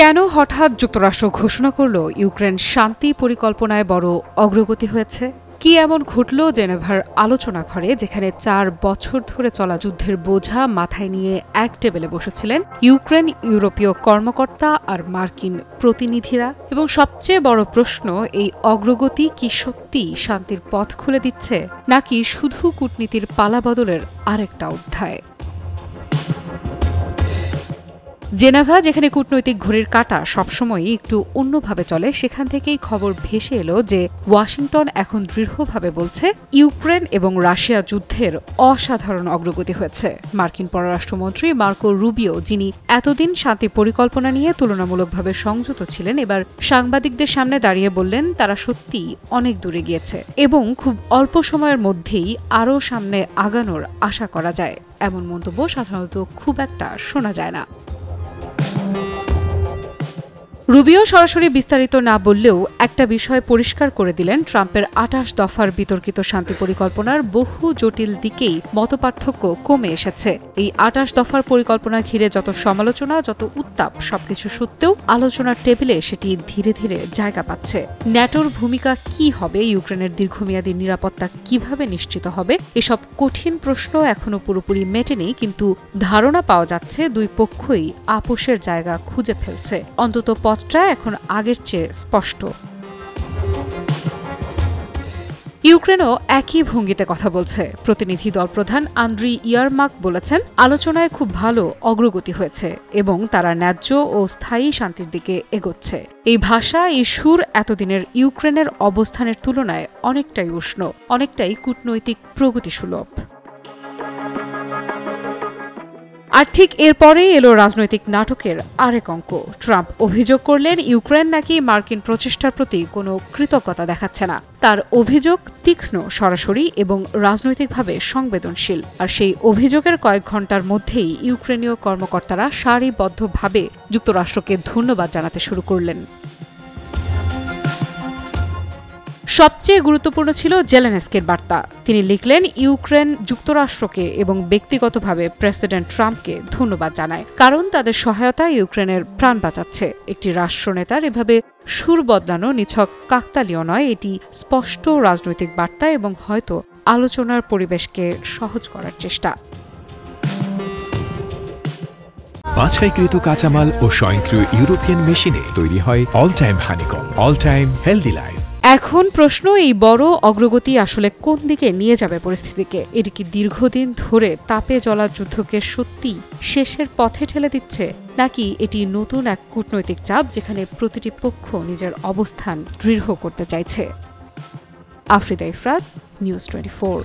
কেন হঠাৎ যুক্তরাষ্ট্র ঘোষণা করল ইউক্রেন শান্তি পরিকল্পনায় বড় অগ্রগতি হয়েছে? কি এমন ঘটল জেনেভার আলোচনা ঘরে, যেখানে ৪ বছর ধরে চলা যুদ্ধের বোঝা মাথায় নিয়ে এক টেবিলে বসেছিলেন ইউক্রেন, ইউরোপীয় কর্মকর্তা আর মার্কিন প্রতিনিধিরা? এবং সবচেয়ে বড় প্রশ্ন, এই অগ্রগতি কি সত্যি শান্তির পথ খুলে দিচ্ছে, নাকি শুধু কূটনীতির পালাবদলের আরেকটা অধ্যায়? জেনেভা, যেখানে কূটনৈতিক ঘড়ির কাঁটা সবসময়ই একটু অন্যভাবে চলে, সেখান থেকেই খবর ভেসে এলো যে ওয়াশিংটন এখন দৃঢ়ভাবে বলছে ইউক্রেন এবং রাশিয়া যুদ্ধের অসাধারণ অগ্রগতি হয়েছে। মার্কিন পররাষ্ট্রমন্ত্রী মার্কো রুবিও, যিনি এতদিন শান্তি পরিকল্পনা নিয়ে তুলনামূলকভাবে সংযত ছিলেন, এবার সাংবাদিকদের সামনে দাঁড়িয়ে বললেন তারা সত্যিই অনেক দূরে গিয়েছে এবং খুব অল্প সময়ের মধ্যেই আরও সামনে আগানোর আশা করা যায়। এমন মন্তব্য সাধারণত খুব একটা শোনা যায় না। রুবিও সরাসরি বিস্তারিত না বললেও একটা বিষয় পরিষ্কার করে দিলেন, ট্রাম্পের ২৮ দফার বিতর্কিত শান্তি পরিকল্পনার বহু জটিল দিকেই মতপার্থক্য কমে এসেছে। এই ২৮ দফার পরিকল্পনা ঘিরে যত সমালোচনা, যত উত্তাপ, সবকিছু সত্ত্বেও আলোচনার টেবিলে সেটি ধীরে ধীরে জায়গা পাচ্ছে। ন্যাটোর ভূমিকা কি হবে, ইউক্রেনের দীর্ঘমেয়াদী নিরাপত্তা কিভাবে নিশ্চিত হবে, এসব কঠিন প্রশ্ন এখনো পুরোপুরি মেটেনি, কিন্তু ধারণা পাওয়া যাচ্ছে দুই পক্ষই আপোষের জায়গা খুঁজে ফেলছে। অন্তত পথটা এখন আগের চেয়ে স্পষ্ট। ইউক্রেনও একই ভঙ্গিতে কথা বলছে। প্রতিনিধি দল প্রধান আন্দ্রি ইয়ারমাক বলেছেন, আলোচনায় খুব ভালো অগ্রগতি হয়েছে এবং তারা ন্যায্য ও স্থায়ী শান্তির দিকে এগোচ্ছে। এই ভাষা, এই সুর এতদিনের ইউক্রেনের অবস্থানের তুলনায় অনেকটাই উষ্ণ, অনেকটাই কূটনৈতিক প্রগতিসুলভ। আর ঠিক এরপরেই এলো রাজনৈতিক নাটকের আরেক অঙ্ক। ট্রাম্প অভিযোগ করলেন ইউক্রেন নাকি মার্কিন প্রচেষ্টার প্রতি কোনো কৃতজ্ঞতা দেখাচ্ছে না। তার অভিযোগ তীক্ষ্ণ, সরাসরি এবং রাজনৈতিকভাবে সংবেদনশীল। আর সেই অভিযোগের কয়েক ঘণ্টার মধ্যেই ইউক্রেনীয় কর্মকর্তারা সারিবদ্ধভাবে যুক্তরাষ্ট্রকে ধন্যবাদ জানাতে শুরু করলেন। সবচেয়ে গুরুত্বপূর্ণ ছিল জেলেনস্কির বার্তা। তিনি লিখলেন, ইউক্রেন যুক্তরাষ্ট্রকে এবং ব্যক্তিগতভাবে প্রেসিডেন্ট ট্রাম্পকে ধন্যবাদ জানায়, কারণ তাদের সহায়তা ইউক্রেনের প্রাণ বাঁচাচ্ছে। একটি রাষ্ট্রনেতার এভাবে সুর বদলানো নিছক কাকতালীয় নয়, এটি স্পষ্ট রাজনৈতিক বার্তা এবং হয়তো আলোচনার পরিবেশকে সহজ করার চেষ্টা। বাছাইকৃত কাঁচামাল ও স্বয়ংক্রিয় ইউরোপিয়ান মেশিনে তৈরি হয় all time honeycomb, all time healthy life. এখন প্রশ্ন, এই বড় অগ্রগতি আসলে কোন দিকে নিয়ে যাবে পরিস্থিতিকে? এটি কি দীর্ঘদিন ধরে তাপে জ্বলা যুদ্ধকে সত্যি শেষের পথে ঠেলে দিচ্ছে, নাকি এটি নতুন এক কূটনৈতিক চাপ যেখানে প্রতিটি পক্ষ নিজের অবস্থান দৃঢ় করতে চাইছে? আফরিদা ইফরাত, নিউজ 24।